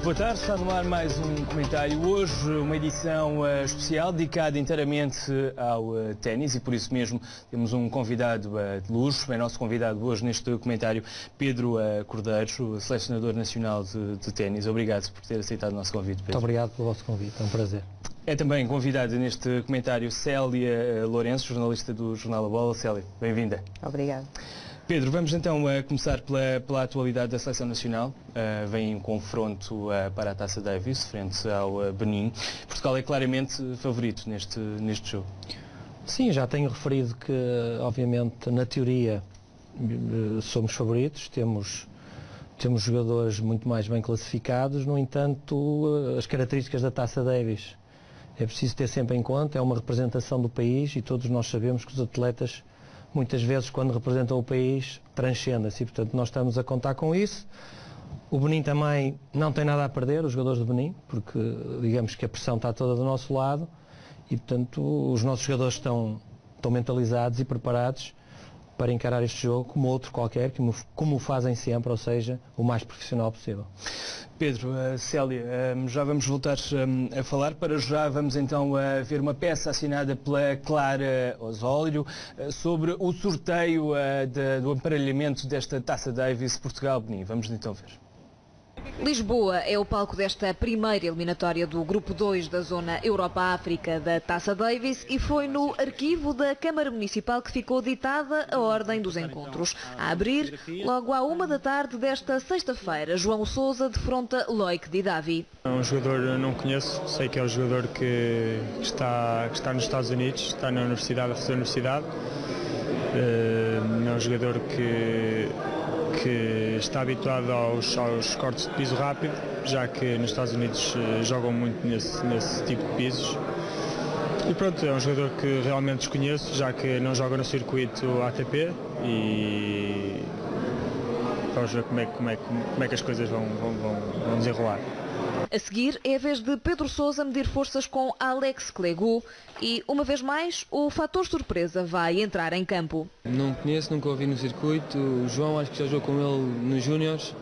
Muito boa tarde, está no ar mais um comentário. Hoje uma edição especial dedicada inteiramente ao ténis e por isso mesmo temos um convidado de luxo. É nosso convidado hoje neste comentário, Pedro Cordeiro, selecionador nacional de ténis. Obrigado por ter aceitado o nosso convite, Pedro. Muito obrigado pelo vosso convite, é um prazer. É também convidada neste comentário Célia Lourenço, jornalista do Jornal A Bola. Célia, bem-vinda. Obrigada. Pedro, vamos então começar pela atualidade da Seleção Nacional. Vem um confronto para a Taça Davis, frente ao Benin. Portugal é claramente favorito neste jogo. Sim, já tenho referido que, obviamente, na teoria somos favoritos, temos jogadores muito mais bem classificados, no entanto, as características da Taça Davis é preciso ter sempre em conta, é uma representação do país e todos nós sabemos que os atletas muitas vezes, quando representam o país, transcendem-se e, portanto, nós estamos a contar com isso. O Benin também não tem nada a perder, os jogadores do Benin, porque digamos que a pressão está toda do nosso lado e, portanto, os nossos jogadores estão mentalizados e preparados para encarar este jogo como outro qualquer, como o fazem sempre, ou seja, o mais profissional possível. Pedro, Célia, já vamos voltar a falar. Para já vamos então ver uma peça assinada pela Clara Osório sobre o sorteio do emparelhamento desta Taça Davis Portugal-Benin. Vamos então ver. Lisboa é o palco desta primeira eliminatória do Grupo 2 da Zona Europa-África da Taça Davis e foi no arquivo da Câmara Municipal que ficou ditada a ordem dos encontros. A abrir, logo à 1 da tarde desta sexta-feira, João Sousa defronta Loic Didavi. É um jogador que eu não conheço, sei que é um jogador que está nos Estados Unidos, está na universidade, a fazer a universidade. É um jogador que está habituado aos cortes de piso rápido, já que nos Estados Unidos jogam muito nesse tipo de pisos. E pronto, é um jogador que realmente desconheço, já que não joga no circuito ATP e vamos ver como é que as coisas vão desenrolar. A seguir é a vez de Pedro Sousa medir forças com Alex Clegou e, uma vez mais, o fator surpresa vai entrar em campo. Não conheço, nunca ouvi no circuito. O João acho que já jogou com ele nos Júniores,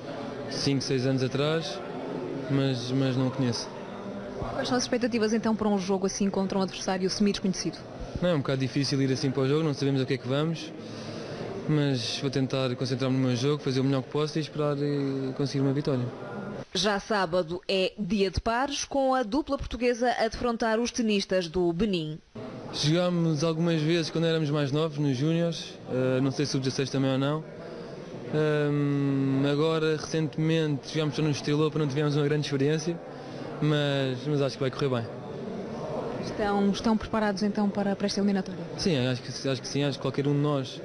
5, 6 anos atrás, mas não conheço. Quais são as expectativas então para um jogo assim contra um adversário semi-desconhecido? Não, é um bocado difícil ir assim para o jogo, não sabemos a que é que vamos, mas vou tentar concentrar-me no meu jogo, fazer o melhor que posso e esperar conseguir uma vitória. Já sábado é dia de pares, com a dupla portuguesa a defrontar os tenistas do Benin. Jogámos algumas vezes quando éramos mais novos, nos Júniores, não sei se sub-16 também ou não. Agora, recentemente, jogámos só no Estilô, para não tivemos uma grande experiência, mas acho que vai correr bem. Estão preparados então para esta eliminatória? Sim, acho que sim, acho que qualquer um de nós,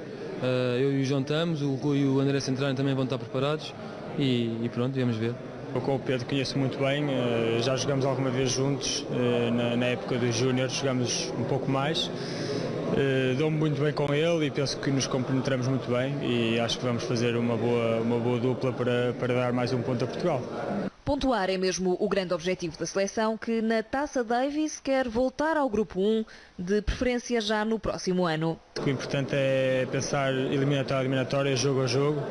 eu e o João estamos, o Rui e o André Centrano também vão estar preparados e pronto, vamos ver. Eu com o Pedro conheço muito bem, já jogamos alguma vez juntos, na época dos Júniores jogamos um pouco mais. Dou-me muito bem com ele e penso que nos compenetramos muito bem e acho que vamos fazer uma boa dupla para dar mais um ponto a Portugal. Pontuar é mesmo o grande objetivo da seleção, que na Taça Davis quer voltar ao Grupo 1, de preferência já no próximo ano. O importante é pensar eliminatória, jogo a jogo.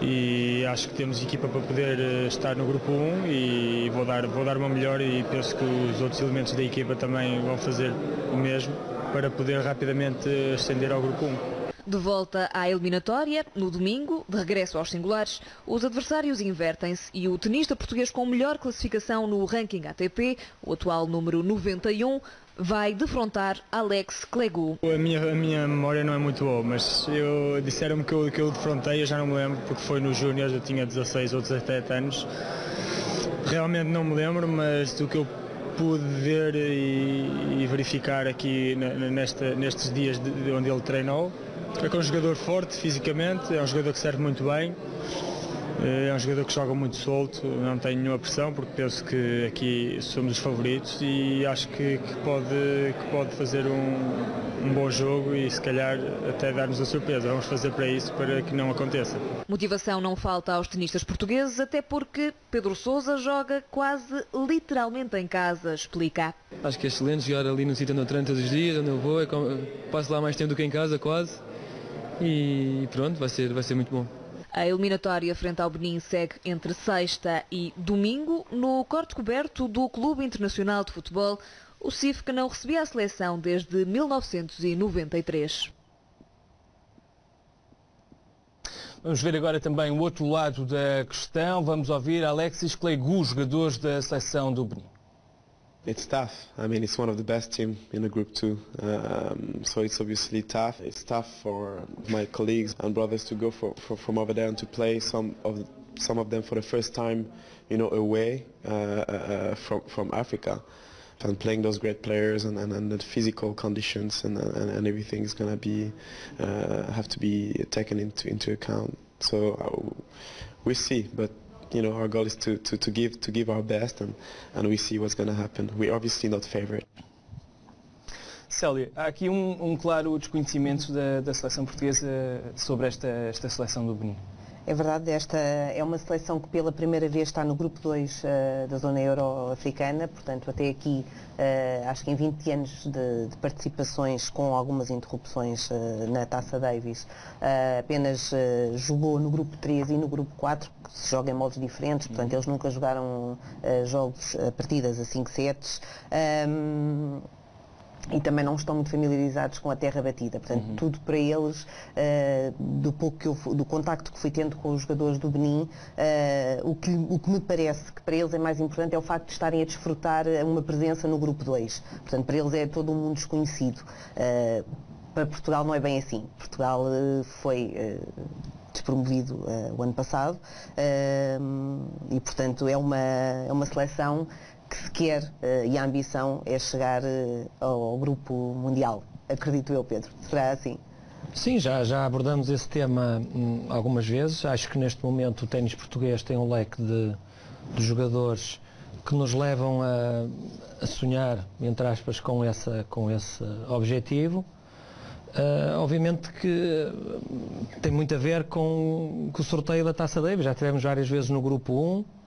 E acho que temos equipa para poder estar no Grupo 1 e vou dar uma melhor e penso que os outros elementos da equipa também vão fazer o mesmo para poder rapidamente ascender ao Grupo 1. De volta à eliminatória, no domingo, de regresso aos singulares, os adversários invertem-se e o tenista português com melhor classificação no ranking ATP, o atual número 91, vai defrontar Alex Clegou. A minha memória não é muito boa, mas disseram-me que eu defrontei, eu já não me lembro, porque foi nos Júniores, eu tinha 16 ou 17 anos. Realmente não me lembro, mas do que eu pude ver e verificar aqui nestes dias onde ele treinou, é um jogador forte fisicamente, é um jogador que serve muito bem. É um jogador que joga muito solto, não tem nenhuma pressão, porque penso que aqui somos os favoritos e acho que pode fazer um bom jogo e se calhar até dar-nos a surpresa. Vamos fazer para isso, para que não aconteça. Motivação não falta aos tenistas portugueses, até porque Pedro Sousa joga quase literalmente em casa, explica. Acho que é excelente jogar ali no sítio onde eu treino todos os dias, onde eu vou, passo lá mais tempo do que em casa quase e pronto, vai ser muito bom. A eliminatória frente ao Benin segue entre sexta e domingo. No corte coberto do Clube Internacional de Futebol, o CIF que não recebia a seleção desde 1993. Vamos ver agora também o outro lado da questão. Vamos ouvir Alexis Clegou, jogadores da seleção do Benin. It's tough. I mean, it's one of the best teams in the group too. So it's obviously tough. It's tough for my colleagues and brothers to go from over there and to play some of them for the first time, you know, away from Africa, and playing those great players and the physical conditions and everything is gonna be have to be taken into account. So we see, but. You know, our goal is to give our best and we see what's going to happen. We're obviously not favourite. Célia, há aqui claro desconhecimento da seleção portuguesa sobre esta seleção do Benin. É verdade, esta é uma seleção que pela primeira vez está no grupo 2 da zona euro-africana, portanto até aqui acho que em 20 anos de participações com algumas interrupções na Taça Davis, apenas jogou no grupo 3 e no grupo 4, que se joga em modos diferentes, portanto eles nunca jogaram partidas a 5 sets. E também não estão muito familiarizados com a terra batida, portanto tudo para eles, do contacto que fui tendo com os jogadores do Benin, o que me parece que para eles é mais importante é o facto de estarem a desfrutar uma presença no grupo 2, portanto para eles é todo um mundo desconhecido. Para Portugal não é bem assim. Portugal foi despromovido o ano passado e portanto é uma seleção que se quer e a ambição é chegar ao grupo mundial. Acredito eu, Pedro. Será assim? Sim, já abordamos esse tema algumas vezes. Acho que neste momento o ténis português tem um leque de jogadores que nos levam a sonhar, entre aspas, com esse objetivo. Obviamente que tem muito a ver com o sorteio da Taça Davis. Já tivemos várias vezes no grupo 1.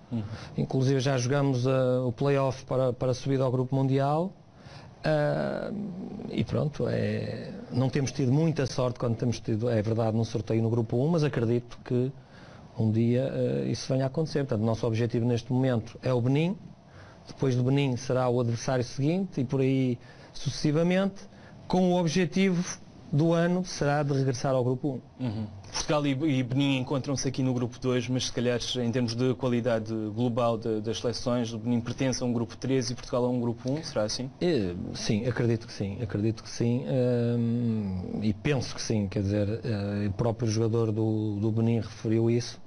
Inclusive já jogamos o play-off para a subida ao grupo mundial e pronto, não temos tido muita sorte quando temos tido, é verdade, no sorteio no grupo 1, mas acredito que um dia isso venha a acontecer. Portanto, o nosso objetivo neste momento é o Benin, depois do Benin será o adversário seguinte e por aí sucessivamente, com o objetivo do ano será de regressar ao grupo 1. Portugal e Benin encontram-se aqui no grupo 2, mas se calhar em termos de qualidade global das seleções, o Benin pertence a um grupo 3 e Portugal a um grupo 1, será assim? Sim, acredito que sim, e penso que sim, quer dizer, o próprio jogador do Benin referiu isso,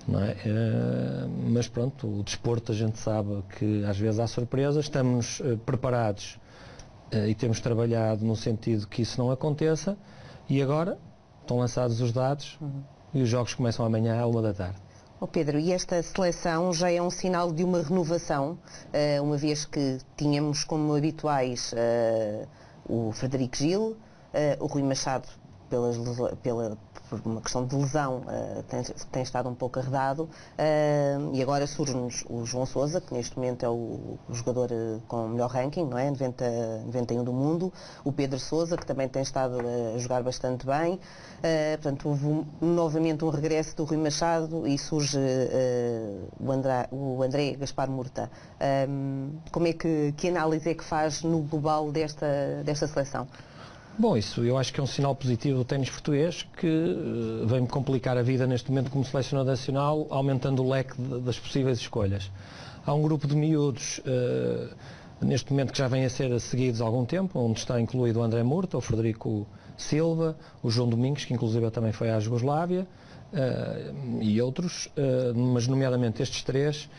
não é? Mas pronto, o desporto a gente sabe que às vezes há surpresas, estamos preparados e temos trabalhado no sentido que isso não aconteça e agora estão lançados os dados e os jogos começam amanhã à 13h. Pedro, e esta seleção já é um sinal de uma renovação, uma vez que tínhamos como habituais o Frederico Gil, o Rui Machado por uma questão de lesão tem estado um pouco arredado e agora surge-nos o João Sousa, que neste momento é o jogador com o melhor ranking, não é? 91 do mundo, o Pedro Sousa, que também tem estado a jogar bastante bem, portanto houve novamente um regresso do Rui Machado e surge o André Gaspar Murta. Como é que análise é que faz no global desta seleção? Bom, isso eu acho que é um sinal positivo do ténis português que vem-me complicar a vida neste momento como selecionador nacional, aumentando o leque das possíveis escolhas. Há um grupo de miúdos neste momento que já vem a ser seguidos há algum tempo, onde está incluído o André Murta, o Frederico Silva, o João Domingos, que inclusive também foi à Jugoslávia, e outros, mas nomeadamente estes três,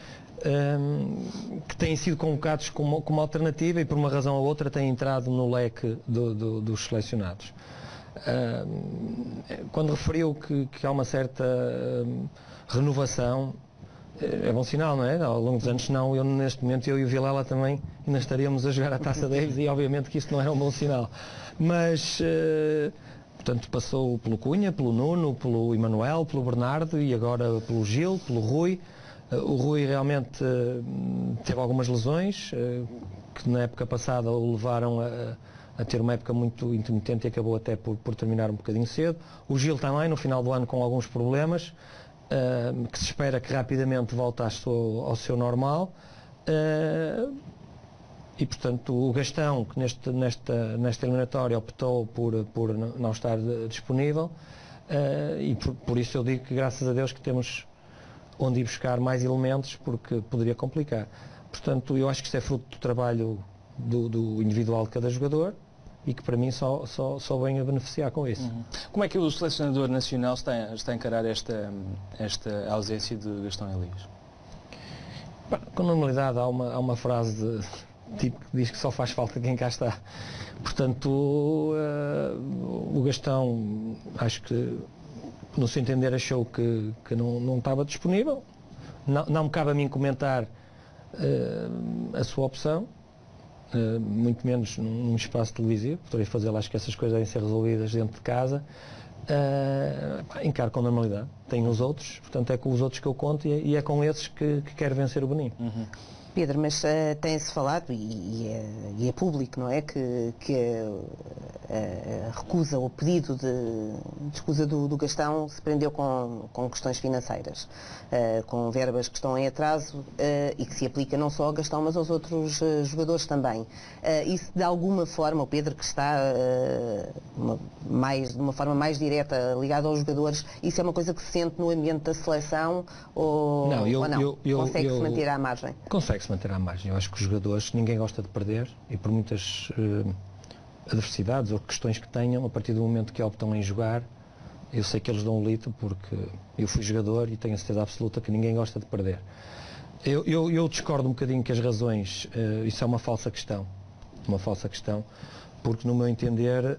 que têm sido convocados como alternativa e por uma razão ou outra têm entrado no leque dos selecionados. Quando referiu que há uma certa renovação, é bom sinal, não é? Ao longo dos anos, senão neste momento eu e o Vilela também ainda estaríamos a jogar a Taça Davis e obviamente que isso não era um bom sinal. Mas portanto passou pelo Cunha, pelo Nuno, pelo Emanuel, pelo Bernardo e agora pelo Gil, pelo Rui. O Rui realmente teve algumas lesões que na época passada o levaram a ter uma época muito intermitente e acabou até por terminar um bocadinho cedo. O Gil também, no final do ano, com alguns problemas, que se espera que rapidamente volte ao seu normal. E portanto o Gastão, que nesta eliminatória optou por não estar disponível, e por isso eu digo que graças a Deus que temos onde ir buscar mais elementos, porque poderia complicar. Portanto, eu acho que isso é fruto do trabalho do individual de cada jogador e que para mim só vem a beneficiar com isso. Como é que o selecionador nacional está a encarar esta ausência de Gastão Elias? Com normalidade há uma frase tipo que diz que só faz falta quem cá está. Portanto, o Gastão, acho que no seu entender achou que não estava disponível. Não me cabe a mim comentar a sua opção, muito menos num espaço televisivo. Poderia fazer lá, acho que essas coisas devem ser resolvidas dentro de casa. Encaro com normalidade. Tenho os outros, portanto é com os outros que eu conto e é com esses que quero vencer o Benin. Pedro, mas tem-se falado, e é público, não é? Que a recusa, o pedido de escusa do Gastão se prendeu com questões financeiras, com verbas que estão em atraso e que se aplica não só ao Gastão, mas aos outros jogadores também. Isso de alguma forma, o Pedro que está de uma forma mais direta ligado aos jogadores, isso é uma coisa que se sente no ambiente da seleção ou não? Consegue-se manter à margem? Consegue-se manter à margem. Eu acho que os jogadores, ninguém gosta de perder e por muitas adversidades ou questões que tenham, a partir do momento que optam em jogar, eu sei que eles dão um litro porque eu fui jogador e tenho a certeza absoluta que ninguém gosta de perder. Eu discordo um bocadinho que as razões, isso é uma falsa questão, porque no meu entender,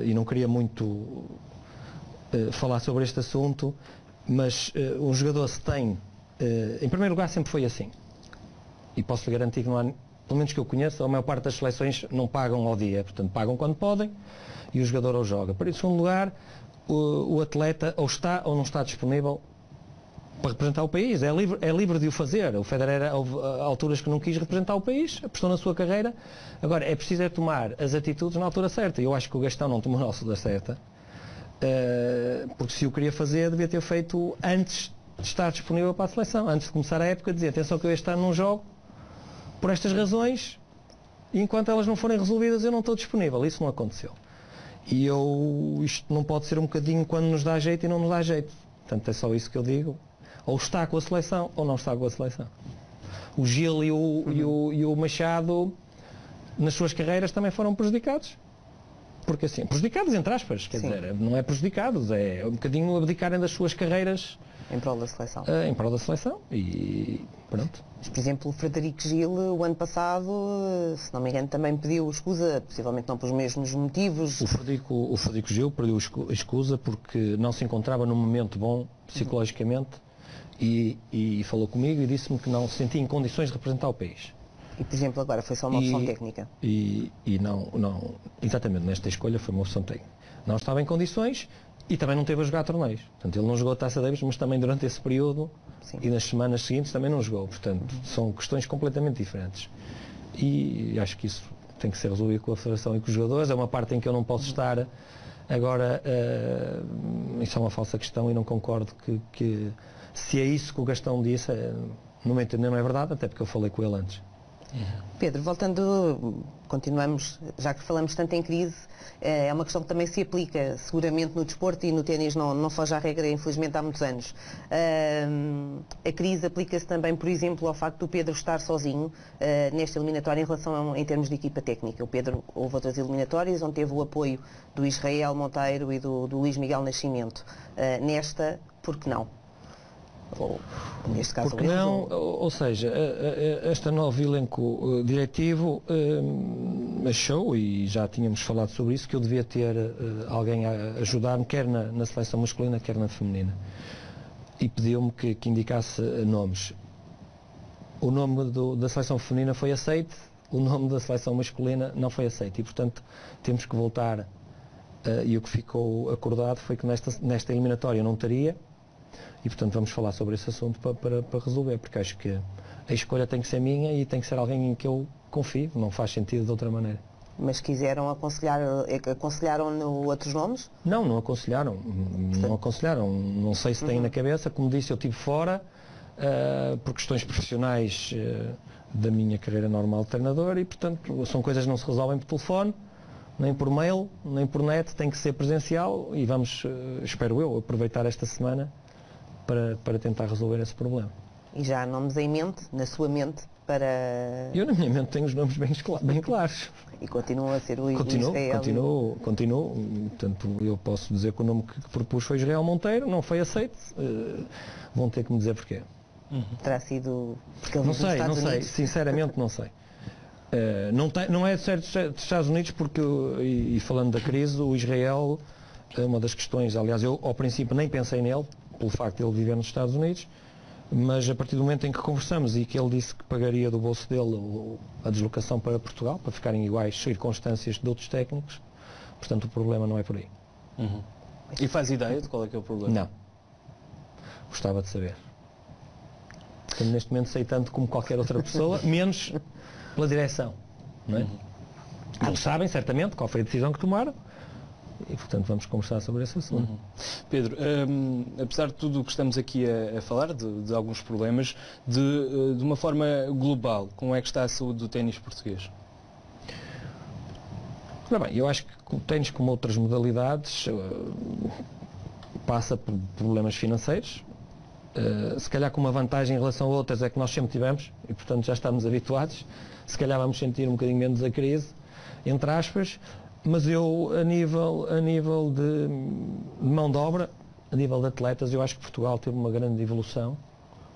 e não queria muito falar sobre este assunto, mas um jogador se tem, em primeiro lugar sempre foi assim, e posso lhe garantir que não há, pelo menos que eu conheço, a maior parte das seleções não pagam ao dia, portanto pagam quando podem e o jogador ou joga. Por isso, em segundo lugar, o atleta ou está ou não está disponível para representar o país, é livre de o fazer. O Federer houve alturas que não quis representar o país, apostou na sua carreira. Agora, é preciso tomar as atitudes na altura certa. Eu acho que o Gastão não tomou na altura certa, porque se o queria fazer, devia ter feito antes de estar disponível para a seleção, antes de começar a época, dizer, atenção que eu este ano não jogo, por estas razões, e enquanto elas não forem resolvidas eu não estou disponível. Isso não aconteceu. E isto não pode ser um bocadinho quando nos dá jeito e não nos dá jeito. Portanto, é só isso que eu digo. Ou está com a seleção ou não está com a seleção. O Gil e o Machado, nas suas carreiras, também foram prejudicados. Porque assim, prejudicados entre aspas, quer dizer, não é prejudicados, é um bocadinho abdicarem das suas carreiras em prol da seleção. Em prol da seleção e pronto. Mas, por exemplo, o Frederico Gil, o ano passado, se não me engano, também pediu escusa, possivelmente não pelos mesmos motivos. O Frederico Gil pediu escusa porque não se encontrava num momento bom psicologicamente e falou comigo e disse-me que não se sentia em condições de representar o país. E, por exemplo, agora foi só uma opção técnica? E não, exatamente, nesta escolha foi uma opção técnica. Não estava em condições e também não teve a jogar torneios. Portanto, ele não jogou a Taça Davis, mas também durante esse período e nas semanas seguintes também não jogou. Portanto, são questões completamente diferentes. E acho que isso tem que ser resolvido com a Federação e com os jogadores. É uma parte em que eu não posso estar. Agora, isso é uma falsa questão e não concordo que se é isso que o Gastão disse, no meu entender não é verdade, até porque eu falei com ele antes. Pedro, voltando, continuamos, já que falamos tanto em crise, é uma questão que também se aplica seguramente no desporto e no ténis não foge à regra, infelizmente há muitos anos. A crise aplica-se também, por exemplo, ao facto do Pedro estar sozinho nesta eliminatória em termos de equipa técnica. O Pedro houve outras eliminatórias onde teve o apoio do Israel Monteiro e do Luís Miguel Nascimento. Nesta, por que não? Ou, neste caso, porque não, ou seja, este novo elenco diretivo achou, e já tínhamos falado sobre isso, que eu devia ter alguém a ajudar-me, quer na seleção masculina, quer na feminina. E pediu-me que indicasse nomes. O nome da seleção feminina foi aceite, o nome da seleção masculina não foi aceite. E, portanto, temos que voltar, e o que ficou acordado foi que nesta eliminatória não teria. E, portanto, vamos falar sobre esse assunto para resolver, porque acho que a escolha tem que ser minha e tem que ser alguém em que eu confio, não faz sentido de outra maneira. Mas aconselharam-no outros nomes? Não aconselharam. Não aconselharam. Não sei se têm na cabeça. Como disse, eu estive fora por questões profissionais da minha carreira normal de treinador e, portanto, são coisas que não se resolvem por telefone, nem por mail, nem por net, tem que ser presencial e vamos, espero eu, aproveitar esta semana para tentar resolver esse problema. E já há nomes em mente, na sua mente, para... Eu na minha mente tenho os nomes bem claros. E continuam a ser o Israel? Continuo. Portanto, eu posso dizer que o nome que propus foi Israel Monteiro, não foi aceito. Vão ter que me dizer porquê. Terá sido... Porque ele não sei, sinceramente não sei. Não é certo dos Estados Unidos porque, e falando da crise, o Israel, uma das questões, aliás, eu ao princípio nem pensei nele, pelo facto de ele viver nos Estados Unidos, mas a partir do momento em que conversamos e que ele disse que pagaria do bolso dele a deslocação para Portugal, para ficarem iguais circunstâncias de outros técnicos, portanto o problema não é por aí. E faz ideia de qual é que é o problema? Não. Gostava de saber. Portanto, neste momento sei tanto como qualquer outra pessoa, menos pela direção. Não é? Eles sabem certamente qual foi a decisão que tomaram e, portanto, vamos conversar sobre esse assunto. Pedro, apesar de tudo o que estamos aqui a falar, de alguns problemas, de uma forma global, como é que está a saúde do ténis português? Ora bem, eu acho que o ténis, como outras modalidades, passa por problemas financeiros. Se calhar com uma vantagem em relação a outras é que nós sempre tivemos e, portanto, já estamos habituados. Se calhar vamos sentir um bocadinho menos a crise, entre aspas, mas eu, a nível de mão de obra, a nível de atletas, eu acho que Portugal teve uma grande evolução.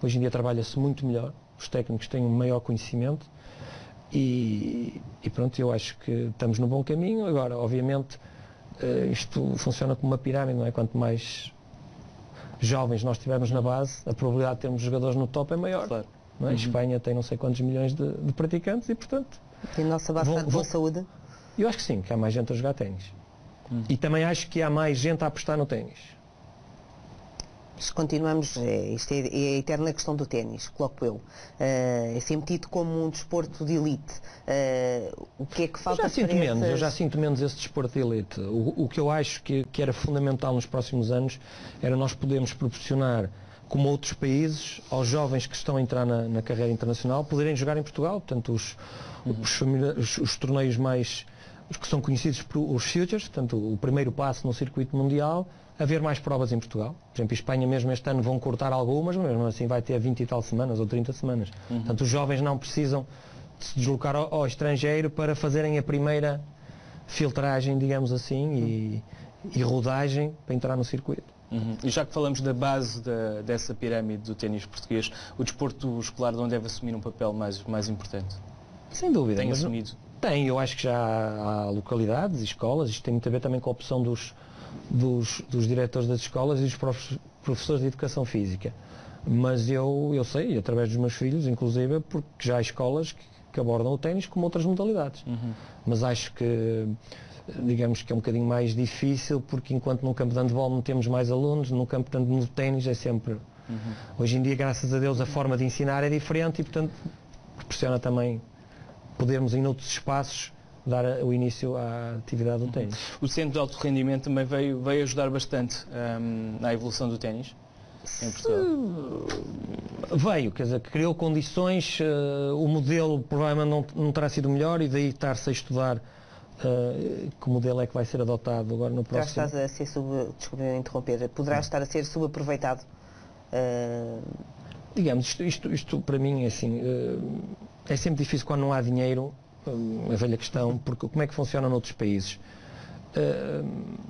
Hoje em dia trabalha-se muito melhor, os técnicos têm um maior conhecimento e pronto, eu acho que estamos no bom caminho. Agora, obviamente, isto funciona como uma pirâmide, não é? Quanto mais jovens nós tivermos na base, a probabilidade de termos jogadores no top é maior. Claro. Não é? Espanha tem não sei quantos milhões de praticantes e, portanto... Tem a nossa base de boa saúde? Eu acho que sim, que há mais gente a jogar ténis. E também acho que há mais gente a apostar no ténis. Se continuamos, isto é a eterna questão do ténis, coloco eu. É sempre tido como um desporto de elite. O que é que falta eu já sinto menos esse desporto de elite. O que eu acho que era fundamental nos próximos anos era nós podermos proporcionar, como outros países, aos jovens que estão a entrar na carreira internacional, poderem jogar em Portugal. Portanto, os torneios mais... os que são conhecidos por os futures, portanto, o primeiro passo no circuito mundial, haver mais provas em Portugal. Por exemplo, em Espanha mesmo este ano vão cortar algumas, mas mesmo assim vai ter 20 e tal semanas ou 30 semanas. Portanto, os jovens não precisam de se deslocar ao estrangeiro para fazerem a primeira filtragem, digamos assim, e rodagem para entrar no circuito. E já que falamos da base dessa pirâmide do ténis português, o desporto escolar de onde deve assumir um papel mais importante? Sem dúvida. Tem assumido? Tem, eu acho que já há localidades e escolas, isto tem muito a ver também com a opção dos diretores das escolas e dos professores de educação física. Mas eu sei, através dos meus filhos, inclusive, porque já há escolas que abordam o ténis como outras modalidades. Mas acho que, digamos que é um bocadinho mais difícil, porque enquanto num campo de handball não temos mais alunos, num campo de ténis é sempre... Hoje em dia, graças a Deus, a forma de ensinar é diferente e, portanto, proporciona também podermos em outros espaços dar o início à atividade do ténis. O centro de alto rendimento também veio ajudar bastante na evolução do ténis em Portugal? Veio, quer dizer, criou condições, o modelo provavelmente não terá sido melhor e daí estar-se a estudar que modelo é que vai ser adotado agora no próximo. Estás a ser desculpe interromper, poderá estar a ser subaproveitado? Digamos, isto para mim é assim, é sempre difícil quando não há dinheiro, a velha questão, porque como é que funciona noutros países?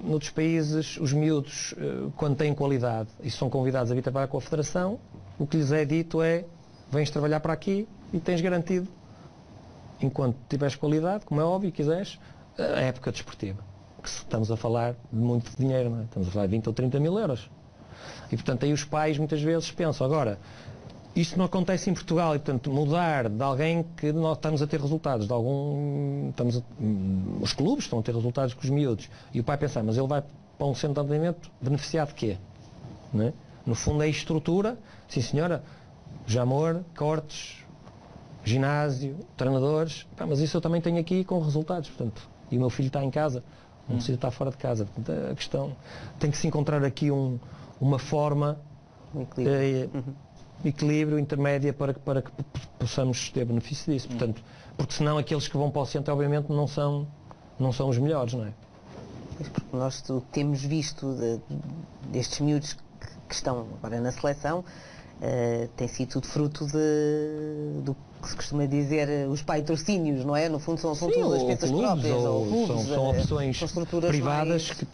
Noutros países, os miúdos, quando têm qualidade e são convidados a vir trabalhar com a Federação, o que lhes é dito é, vens trabalhar para aqui e tens garantido, enquanto tiveres qualidade, como é óbvio, quiseres, a época desportiva. Que estamos a falar de muito dinheiro, não é? Estamos a falar de 20 ou 30 mil euros. E portanto aí os pais muitas vezes pensam, agora, isto não acontece em Portugal e portanto mudar de alguém que nós estamos a ter resultados, de algum, os clubes estão a ter resultados com os miúdos, e o pai pensa, mas ele vai para um centro de atendimento beneficiar de quê? Não é? No fundo é estrutura, sim senhora, Jamor, cortes, ginásio, treinadores, mas isso eu também tenho aqui com resultados, portanto, e o meu filho está em casa, não precisa estar fora de casa, portanto, a questão tem que se encontrar aqui uma forma, equilíbrio intermédia para que possamos ter benefício disso, portanto, porque senão aqueles que vão para o centro obviamente não são os melhores, não é? Nós temos visto destes miúdos que estão agora na seleção, tem sido tudo fruto do que se costuma dizer os patrocínios, não é? No fundo são tudo as peças próprias, ou clubes, são opções privadas mais... que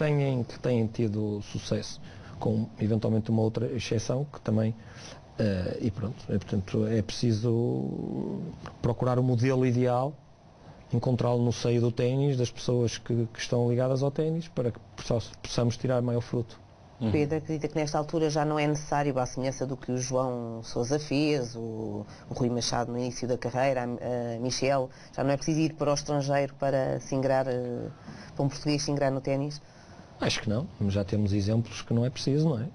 têm tido sucesso, com eventualmente uma outra exceção que também, e pronto, portanto é preciso procurar o modelo ideal, encontrá-lo no seio do ténis, das pessoas que estão ligadas ao ténis, para que possamos tirar maior fruto. Pedro, acredita que nesta altura já não é necessário, à semelhança do que o João Sousa fez, o Rui Machado no início da carreira, a Michel, já não é preciso ir para o estrangeiro para se ingrar, para um português se ingrar no ténis? Acho que não, já temos exemplos que não é preciso, não é?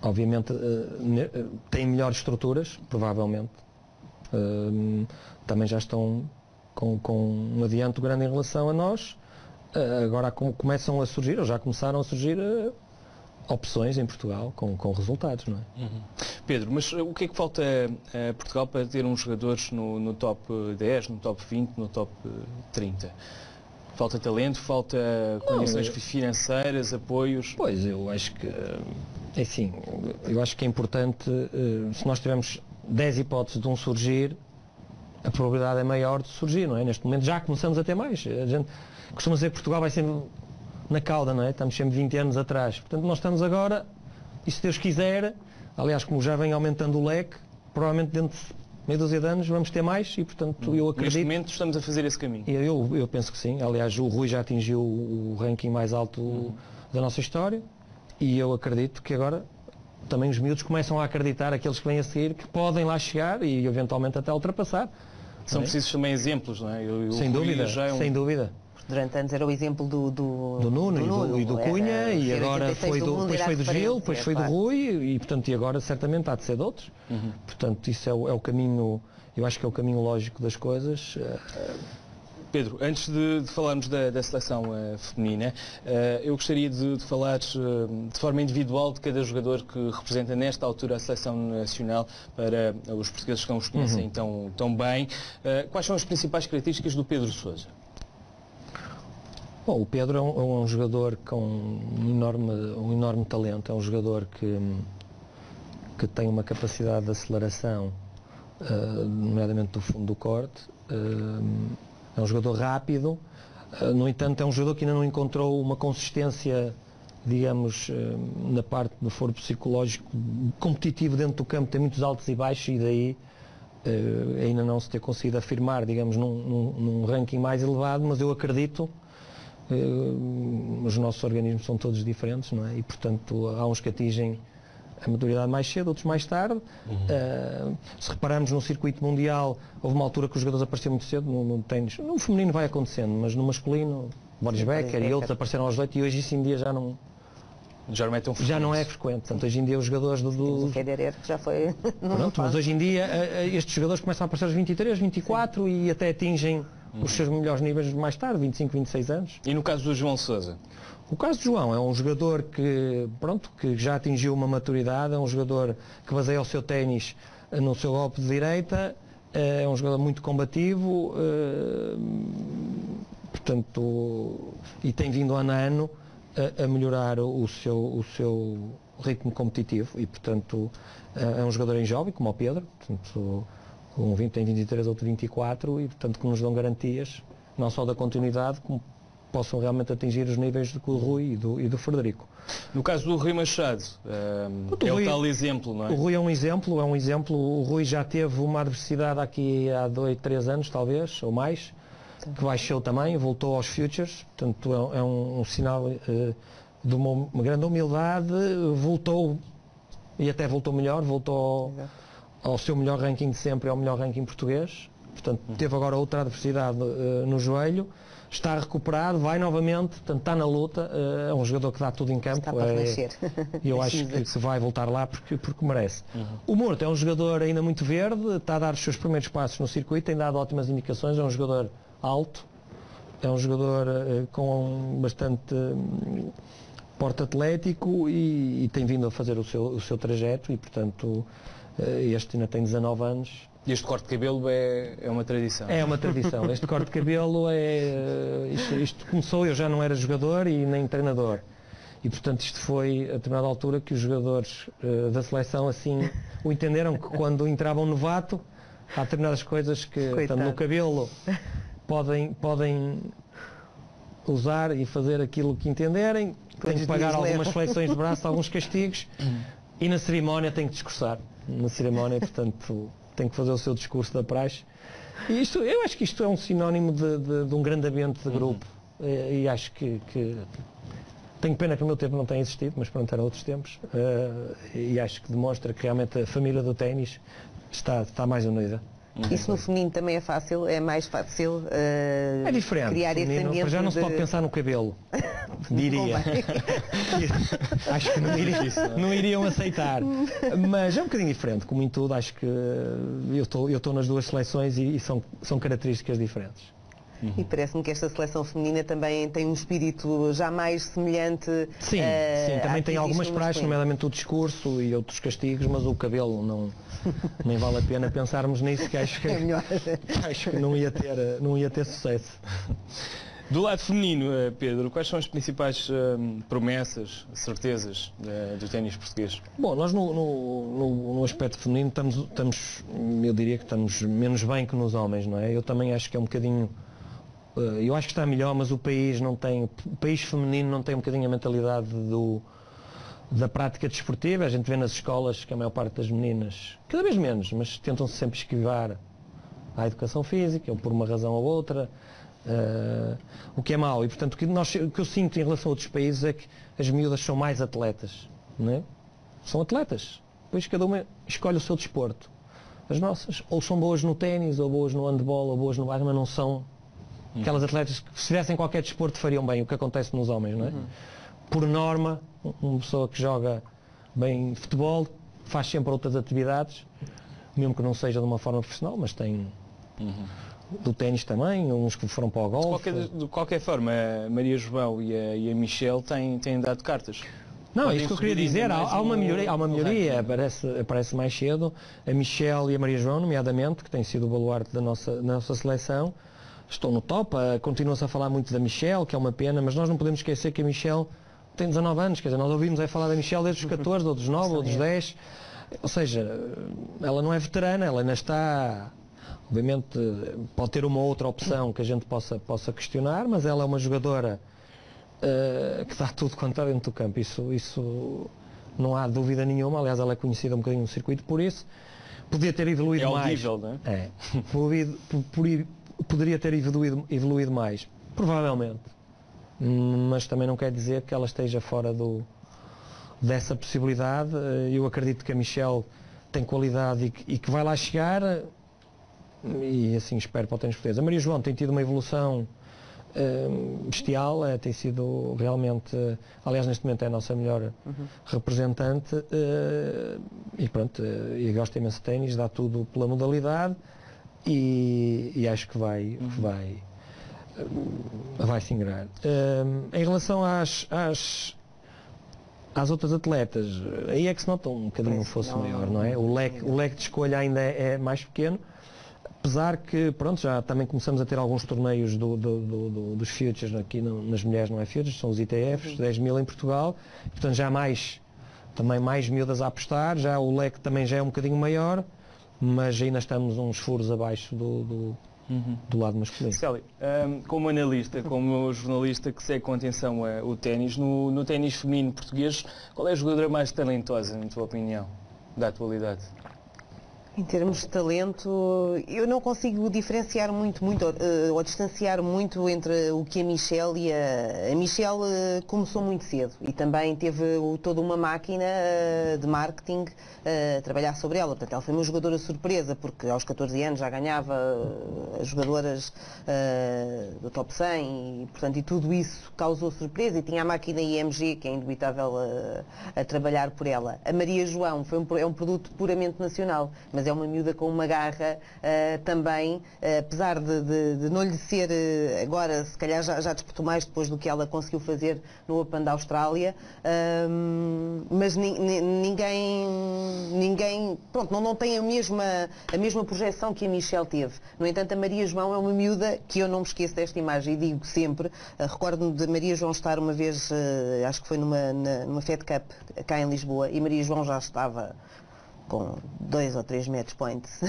Obviamente têm melhores estruturas, provavelmente, também já estão com um adianto grande em relação a nós, agora começam a surgir, ou já começaram a surgir opções em Portugal com resultados, não é? Pedro, mas o que é que falta a Portugal para ter uns jogadores no top 10, no top 20, no top 30? Falta talento, falta condições financeiras, apoios? Pois, eu acho que é assim, eu acho que é importante, se nós tivermos 10 hipóteses de um surgir, a probabilidade é maior de surgir, não é? Neste momento já começamos a ter mais. A gente costuma dizer que Portugal vai sempre na cauda, não é? Estamos sempre 20 anos atrás. Portanto, nós estamos agora, e se Deus quiser, aliás, como já vem aumentando o leque, provavelmente dentro de meia dúzia de anos vamos ter mais e, portanto, eu acredito... Neste momento estamos a fazer esse caminho. Eu penso que sim. Aliás, o Rui já atingiu o ranking mais alto da nossa história e eu acredito que agora também os miúdos começam a acreditar, aqueles que vêm a seguir, que podem lá chegar e eventualmente até ultrapassar. São precisos também exemplos, não é? Sem dúvida, sem dúvida. Durante anos era o exemplo do Nuno e do Cunha, e agora depois foi do Gil, depois foi do Rui, e portanto, e agora certamente há de ser de outros. Portanto, isso é o caminho, eu acho que é o caminho lógico das coisas. Pedro, antes de falarmos da seleção feminina, eu gostaria de falar de forma individual de cada jogador que representa nesta altura a seleção nacional, para os portugueses que não os conhecem tão bem. Quais são as principais características do Pedro Sousa? Bom, o Pedro é um jogador com um enorme talento, é um jogador que tem uma capacidade de aceleração, nomeadamente do fundo do corte, é um jogador rápido, no entanto é um jogador que ainda não encontrou uma consistência, digamos, na parte do foro psicológico competitivo dentro do campo, tem muitos altos e baixos e daí ainda não se ter conseguido afirmar, digamos, num ranking mais elevado, mas eu acredito. Os nossos organismos são todos diferentes, não é? E portanto há uns que atingem a maturidade mais cedo, outros mais tarde. Se repararmos no circuito mundial, houve uma altura que os jogadores apareceram muito cedo no ténis. No feminino vai acontecendo, mas no masculino, Boris Becker e outros apareceram aos 18 e hoje isso em dia já não é frequente. Portanto, hoje em dia os jogadores O Federer que já foi... Pronto, mas hoje em dia estes jogadores começam a aparecer aos 23, 24 e até atingem os seus melhores níveis mais tarde, 25, 26 anos. E no caso do João Sousa? O caso do João é um jogador que já atingiu uma maturidade, é um jogador que baseia o seu ténis no seu golpe de direita, é um jogador muito combativo, portanto, e tem vindo ano a ano a melhorar o seu ritmo competitivo e, portanto, é um jogador em jovem, como o Pedro, portanto, um tem 23, outro 24 e, portanto, que nos dão garantias, não só da continuidade, como possam realmente atingir os níveis do Rui e do Frederico. No caso do Rui Machado, é o tal exemplo, não é? O Rui é um exemplo, o Rui já teve uma adversidade aqui há 2, 3 anos, talvez, ou mais, que baixou também, voltou aos Futures, portanto é um sinal de uma grande humildade, voltou e até voltou melhor, voltou ao seu melhor ranking de sempre, ao melhor ranking português, portanto teve agora outra adversidade no joelho, está recuperado, vai novamente, portanto está na luta, é um jogador que dá tudo em campo. Está para renascer. E eu acho que se vai voltar lá porque merece. O Morto é um jogador ainda muito verde, está a dar os seus primeiros passos no circuito, tem dado ótimas indicações, é um jogador alto, é um jogador com bastante porte atlético e tem vindo a fazer o seu trajeto e, portanto, este ainda tem 19 anos. E este corte de cabelo é uma tradição? É uma tradição. Este corte de cabelo isto começou, eu já não era jogador e nem treinador. E, portanto, isto foi a determinada altura que os jogadores da seleção assim o entenderam, que quando entrava um novato, há determinadas coisas que, portanto, no cabelo podem usar e fazer aquilo que entenderem, tem que pagar algumas flexões de braço, alguns castigos, e na cerimónia tem que discursar. Na cerimónia, portanto, tem que fazer o seu discurso da praxe. E isto, eu acho que isto é um sinónimo de um grande ambiente de grupo. E acho que tenho pena que no meu tempo não tenha existido, mas pronto, eram outros tempos. E acho que demonstra que realmente a família do ténis está mais unida. Isso no feminino também é fácil, é mais fácil é diferente. Criar esse ambiente. Já não se pode pensar no cabelo, diria. Acho que não iriam aceitar. Mas é um bocadinho diferente, como em tudo, acho que eu estou nas duas seleções e são características diferentes. E parece-me que esta seleção feminina também tem um espírito já mais semelhante. Sim, também tem algumas praxes, nomeadamente o discurso e outros castigos, mas o cabelo nem vale a pena pensarmos nisso, que acho que, acho que não ia ter sucesso. Do lado feminino, Pedro, quais são as principais promessas, certezas do ténis português? Bom, nós no aspecto feminino eu diria que estamos menos bem que nos homens, não é? Eu também acho que é um bocadinho, eu acho que está melhor, mas o país feminino não tem um bocadinho a mentalidade da prática desportiva. A gente vê nas escolas que a maior parte das meninas, cada vez menos, mas tentam-se sempre esquivar à educação física, ou por uma razão ou outra, o que é mau. E portanto o que eu sinto em relação a outros países é que as miúdas são mais atletas, não é? São atletas, depois cada uma escolhe o seu desporto. As nossas ou são boas no ténis, ou boas no handball, ou boas no basquete, mas não são aquelas atletas que se fizessem qualquer desporto fariam bem, o que acontece nos homens, não é? Por norma, uma pessoa que joga bem futebol faz sempre outras atividades, mesmo que não seja de uma forma profissional, mas tem do ténis também, uns que foram para o golfe. De qualquer forma, a Maria João e a Michelle têm dado cartas. Não, é isso que eu queria dizer, há uma melhoria, aparece mais cedo. A Michelle e a Maria João, nomeadamente, que tem sido o baluarte da nossa seleção, estão no top. Continua-se a falar muito da Michelle, que é uma pena, mas nós não podemos esquecer que a Michelle tem 19 anos, quer dizer, nós ouvimos falar da Michelle desde os 14, ou dos 9, ou dos 10, ou seja, ela não é veterana, ela ainda está, obviamente, pode ter uma outra opção que a gente possa questionar, mas ela é uma jogadora que dá tudo quanto está dentro do campo, isso não há dúvida nenhuma. Aliás, ela é conhecida um bocadinho no circuito por isso. Podia ter evoluído mais. Audível, não é? Poderia ter evoluído mais, provavelmente, mas também não quer dizer que ela esteja fora dessa possibilidade. Eu acredito que a Michelle tem qualidade e que vai lá chegar, e assim espero para o ténis português. A Maria João tem tido uma evolução bestial, tem sido realmente, aliás, neste momento é a nossa melhor representante, e pronto, e gosta imenso de ténis, dá tudo pela modalidade. E acho que vai se ingrar. Em relação às outras atletas, aí é que se nota um bocadinho um fosso maior, não é? O leque de escolha ainda é mais pequeno, apesar que, pronto, já também começamos a ter alguns torneios dos Futures, aqui nas mulheres não é Futures, são os ITFs, 10 mil em Portugal, portanto já também mais miúdas a apostar, já o leque também já é um bocadinho maior, mas ainda estamos uns furos abaixo do lado masculino. Célia, como analista, como jornalista que segue com atenção o ténis, no ténis feminino português, qual é a jogadora mais talentosa, na tua opinião, da atualidade? Em termos de talento, eu não consigo diferenciar muito ou distanciar muito entre o que a Michelle a Michelle começou muito cedo e também teve toda uma máquina de marketing a trabalhar sobre ela. Portanto, ela foi uma jogadora surpresa, porque aos 14 anos já ganhava as jogadoras do top 100 e, portanto, e tudo isso causou surpresa, e tinha a máquina IMG, que é indubitável a trabalhar por ela. A Maria João é um produto puramente nacional, mas é uma miúda com uma garra também, apesar de não lhe ser agora, se calhar já disputou mais depois do que ela conseguiu fazer no Open da Austrália, mas ninguém, pronto, não tem a mesma projeção que a Michelle teve. No entanto, a Maria João é uma miúda que eu não me esqueço desta imagem e digo sempre, recordo-me de Maria João estar uma vez, acho que foi numa Fed Cup cá em Lisboa, e Maria João já estava com 2 ou 3 match points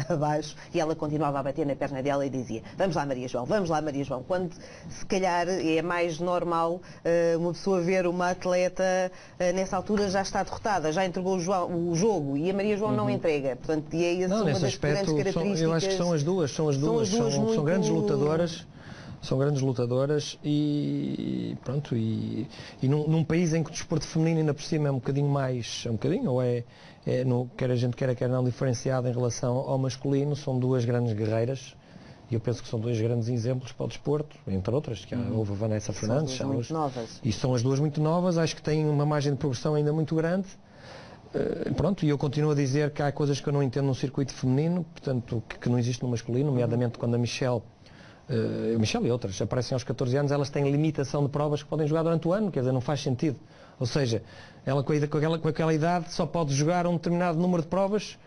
abaixo, e ela continuava a bater na perna dela e dizia: vamos lá Maria João, vamos lá Maria João, quando se calhar é mais normal uma pessoa ver uma atleta nessa altura já está derrotada, já entregou o jogo, e a Maria João não entrega, portanto, e é isso uma das grandes características. Eu acho que são as duas, são grandes lutadoras. São grandes lutadoras e pronto, e num país em que o desporto feminino ainda por cima é um bocadinho mais, quer a gente quer não diferenciado em relação ao masculino, são duas grandes guerreiras, e eu penso que são dois grandes exemplos para o desporto, entre outras, que houve a Vanessa Fernandes, são muito novas. E são as duas muito novas, acho que têm uma margem de progressão ainda muito grande. Pronto, e eu continuo a dizer que há coisas que eu não entendo no circuito feminino, portanto, que não existe no masculino, nomeadamente quando a Michelle e outras aparecem aos 14 anos, elas têm limitação de provas que podem jogar durante o ano, quer dizer, não faz sentido. Ou seja, ela com aquela idade só pode jogar um determinado número de provas,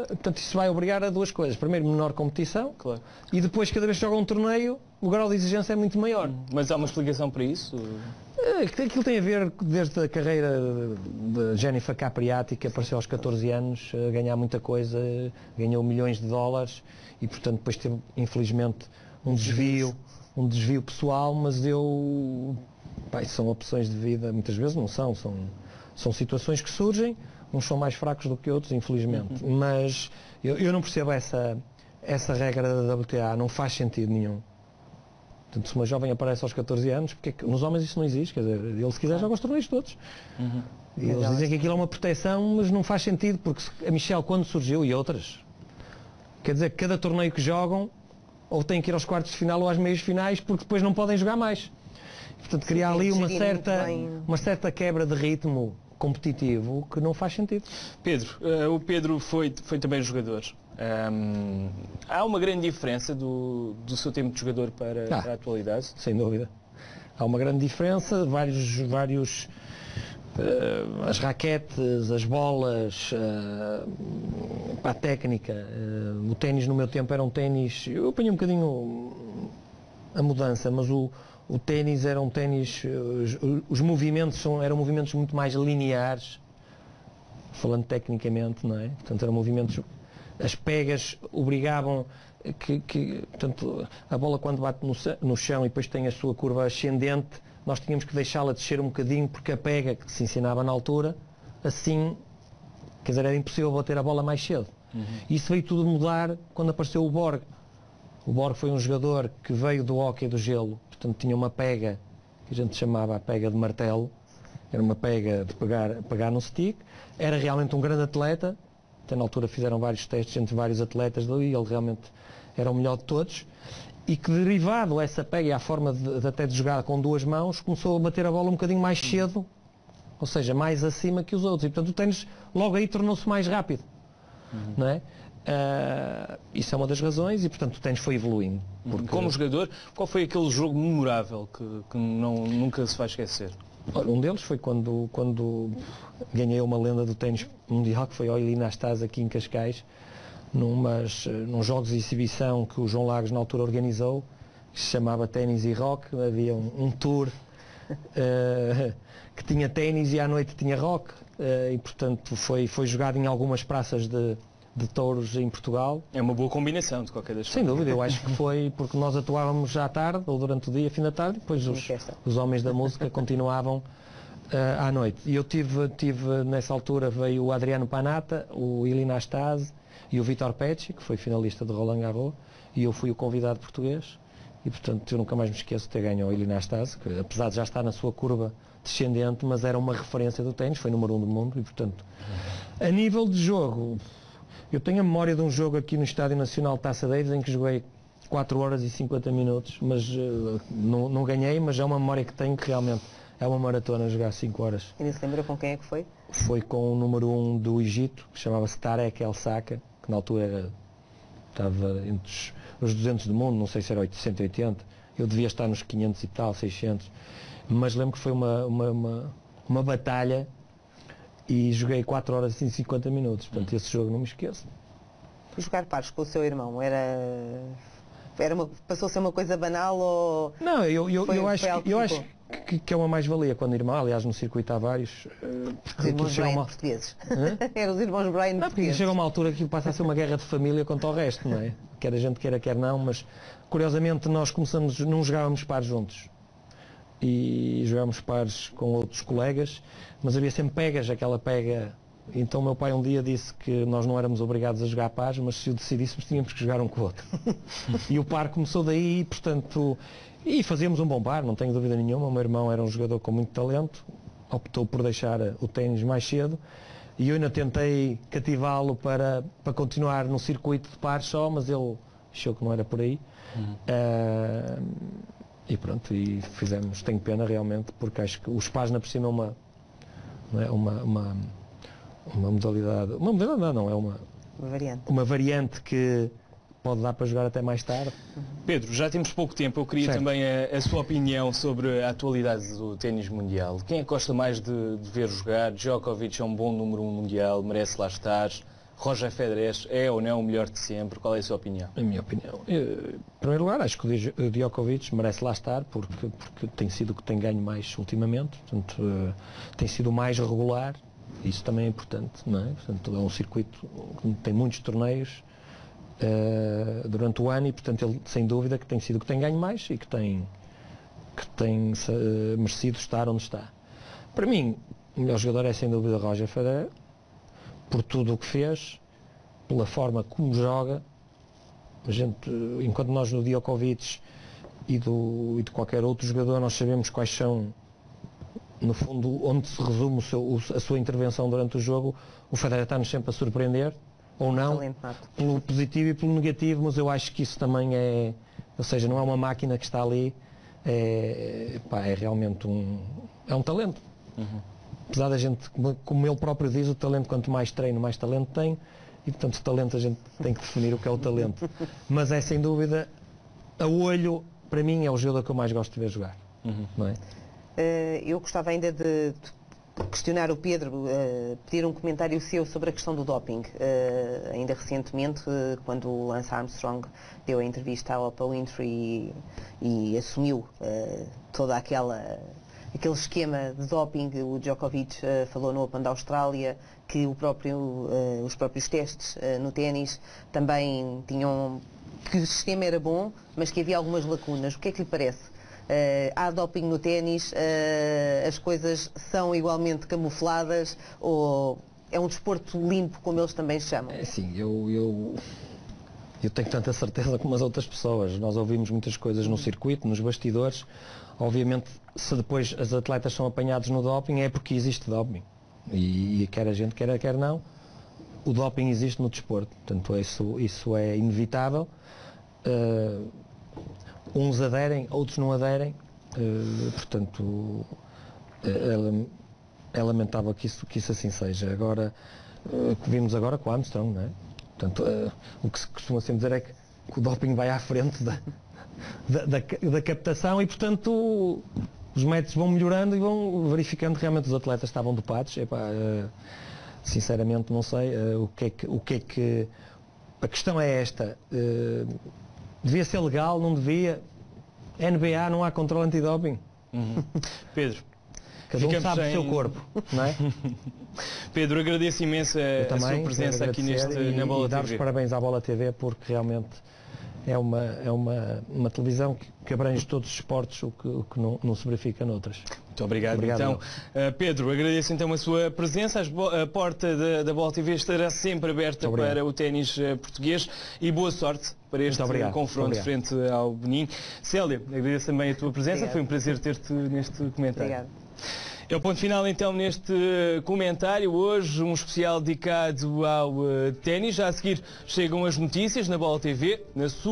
portanto isso vai obrigar a duas coisas. Primeiro, menor competição, claro. E depois, cada vez que joga um torneio, o grau de exigência é muito maior. Mas há uma explicação para isso? Aquilo tem a ver desde a carreira de Jennifer Capriati, que apareceu aos 14 anos, a ganhar muita coisa, ganhou milhões de dólares e, portanto, depois teve, infelizmente, um desvio pessoal, mas são opções de vida, muitas vezes não são situações que surgem, uns são mais fracos do que outros, infelizmente, mas eu não percebo essa regra da WTA, não faz sentido nenhum. Portanto, se uma jovem aparece aos 14 anos, porque nos homens isso não existe, quer dizer, ele se quiser joga os torneios todos. E eles dizem que aquilo é uma proteção, mas não faz sentido, porque a Michelle, quando surgiu, e outras, quer dizer, cada torneio que jogam, ou têm que ir aos quartos de final ou às meias finais, porque depois não podem jogar mais. Portanto, cria ali uma certa quebra de ritmo competitivo que não faz sentido. Pedro, o Pedro foi também jogador. Há uma grande diferença do seu tempo de jogador para a atualidade? Sem dúvida. Há uma grande diferença, as raquetes, as bolas, a técnica. O ténis no meu tempo era um ténis, eu apanhei um bocadinho a mudança, mas o ténis era um ténis, os movimentos eram movimentos muito mais lineares, falando tecnicamente, não é? Portanto, eram movimentos, as pegas obrigavam portanto, a bola quando bate no chão e depois tem a sua curva ascendente, nós tínhamos que deixá-la descer um bocadinho, porque a pega que se ensinava na altura, assim, quer dizer, era impossível bater a bola mais cedo. Isso veio tudo mudar quando apareceu o Borg. O Borg foi um jogador que veio do hóquei do gelo, portanto tinha uma pega, que a gente chamava a pega de martelo, era uma pega de pegar no stick, era realmente um grande atleta, até na altura fizeram vários testes entre vários atletas dali, ele realmente era o melhor de todos, e que derivado essa pega e a forma até de jogar com duas mãos, começou a bater a bola um bocadinho mais cedo, ou seja, mais acima que os outros, e portanto o ténis logo aí tornou-se mais rápido, não é? Isso é uma das razões e portanto o ténis foi evoluindo. Como jogador, qual foi aquele jogo memorável que nunca se vai esquecer? Olha, um deles foi quando ganhei uma lenda do ténis mundial, que foi ao Ilinastase aqui em Cascais, num jogos de exibição que o João Lagos na altura organizou, que se chamava Ténis e Rock. Havia um tour que tinha ténis e à noite tinha rock, e portanto foi jogado em algumas praças de touros em Portugal. É uma boa combinação de qualquer das formas. Sem dúvida, eu acho que foi porque nós atuávamos à tarde ou durante o dia, fim da tarde, e depois os homens da música continuavam à noite. E eu tive nessa altura, veio o Adriano Panatta, o Ilie Nastase e o Vitor Pecci, que foi finalista de Roland Garros, e eu fui o convidado português. E portanto eu nunca mais me esqueço de ter ganho o Ilie Nastase, que apesar de já estar na sua curva descendente, mas era uma referência do ténis, foi número 1 do mundo, e portanto, a nível de jogo, eu tenho a memória de um jogo aqui no Estádio Nacional Taça Davis em que joguei 4 horas e 50 minutos, mas não ganhei, mas é uma memória que tenho, que realmente é uma maratona jogar 5 horas. Ainda se lembra com quem é que foi? Foi com o número 1 do Egito, que chamava-se Tarek El Saka, que na altura estava entre os 200 do mundo, não sei se era 180, eu devia estar nos 500 e tal, 600, mas lembro que foi uma batalha e joguei 4 horas e 50 minutos, portanto esse jogo não me esqueço. E jogar pares com o seu irmão, passou a ser uma coisa banal ou... Não, eu acho que é uma mais-valia quando irmão, aliás no circuito há vários. Os irmãos Bryan portugueses. Eram os irmãos Bryan portugueses. Porque chega uma altura que passa a ser uma guerra de família contra o resto, não é? Quer a gente queira, quer não, mas curiosamente nós não jogávamos pares juntos. E jogávamos pares com outros colegas, mas havia sempre pegas, aquela pega. Então meu pai um dia disse que nós não éramos obrigados a jogar pares, mas se o decidíssemos tínhamos que jogar um com o outro. E o par começou daí, portanto, e fazíamos um bom par, não tenho dúvida nenhuma. O meu irmão era um jogador com muito talento, optou por deixar o ténis mais cedo, e eu ainda tentei cativá-lo para continuar no circuito de pares só, mas ele achou que não era por aí. E pronto, e fizemos, tenho pena realmente, porque acho que os pares na por cima é uma modalidade, não, é uma variante que pode dar para jogar até mais tarde. Pedro, já temos pouco tempo, eu queria também a sua opinião sobre a atualidade do ténis mundial. Quem é que gosta mais de ver jogar? Djokovic é um bom número 1 mundial, merece lá estar. Roger Federer é ou não o melhor de sempre? Qual é a sua opinião? A minha opinião, em primeiro lugar, acho que o Djokovic merece lá estar porque tem sido o que tem ganho mais ultimamente, portanto, tem sido mais regular, isso também é importante, não é? Portanto, é um circuito que tem muitos torneios durante o ano e, portanto, ele sem dúvida que tem sido o que tem ganho mais e que tem merecido estar onde está. Para mim, o melhor jogador é sem dúvida Roger Federer, por tudo o que fez, pela forma como joga. A gente, enquanto nós no Djokovic e de qualquer outro jogador, nós sabemos quais são, no fundo, onde se resume a sua intervenção durante o jogo, o Federer está-nos sempre a surpreender, ou não, pelo positivo e pelo negativo, mas eu acho que isso também ou seja, não é uma máquina que está ali, é realmente um talento. Apesar da gente, como ele próprio diz, o talento, quanto mais treino, mais talento tem, e portanto o talento a gente tem que definir o que é o talento. Mas é sem dúvida, a olho, para mim é o jogador que eu mais gosto de ver jogar. Não é? Eu gostava ainda de questionar o Pedro, pedir um comentário seu sobre a questão do doping. Ainda recentemente, quando o Lance Armstrong deu a entrevista à Oprah Winfrey e assumiu toda aquele esquema de doping, o Djokovic falou no Open da Austrália que os próprios testes no ténis também tinham, que o sistema era bom, mas que havia algumas lacunas. O que é que lhe parece? Há doping no ténis? As coisas são igualmente camufladas ou é um desporto limpo, como eles também chamam? É assim, eu tenho tanta certeza como as outras pessoas. Nós ouvimos muitas coisas no circuito, nos bastidores. Obviamente, se depois as atletas são apanhados no doping, é porque existe doping. E quer a gente queira, quer não, o doping existe no desporto. Portanto, isso é inevitável. Uns aderem, outros não aderem. Portanto, é lamentável que isso assim seja. Agora, que vimos agora com o Armstrong, não é? Portanto, o que se costuma sempre dizer é que o doping vai à frente da captação e, portanto, os métodos vão melhorando e vão verificando que realmente os atletas estavam dopados. Sinceramente não sei o que é que... A questão é esta, devia ser legal, não devia? NBA, não há controle antidoping? Pedro, cada um sabe do seu corpo, não é? Pedro, agradeço imenso a sua presença aqui na Bola TV. E dar os parabéns à Bola TV porque realmente é uma televisão que abrange todos os esportes, o que não se verifica noutras. Muito obrigado. Então, Pedro, agradeço então a sua presença. A porta da Bola TV estará sempre aberta para o ténis português e boa sorte para este confronto frente ao Benin. Célia, agradeço também a tua presença. Foi um prazer ter-te neste comentário. Obrigado. É o ponto final então neste comentário. Hoje um especial dedicado ao ténis. Já a seguir chegam as notícias na Bola TV, na sua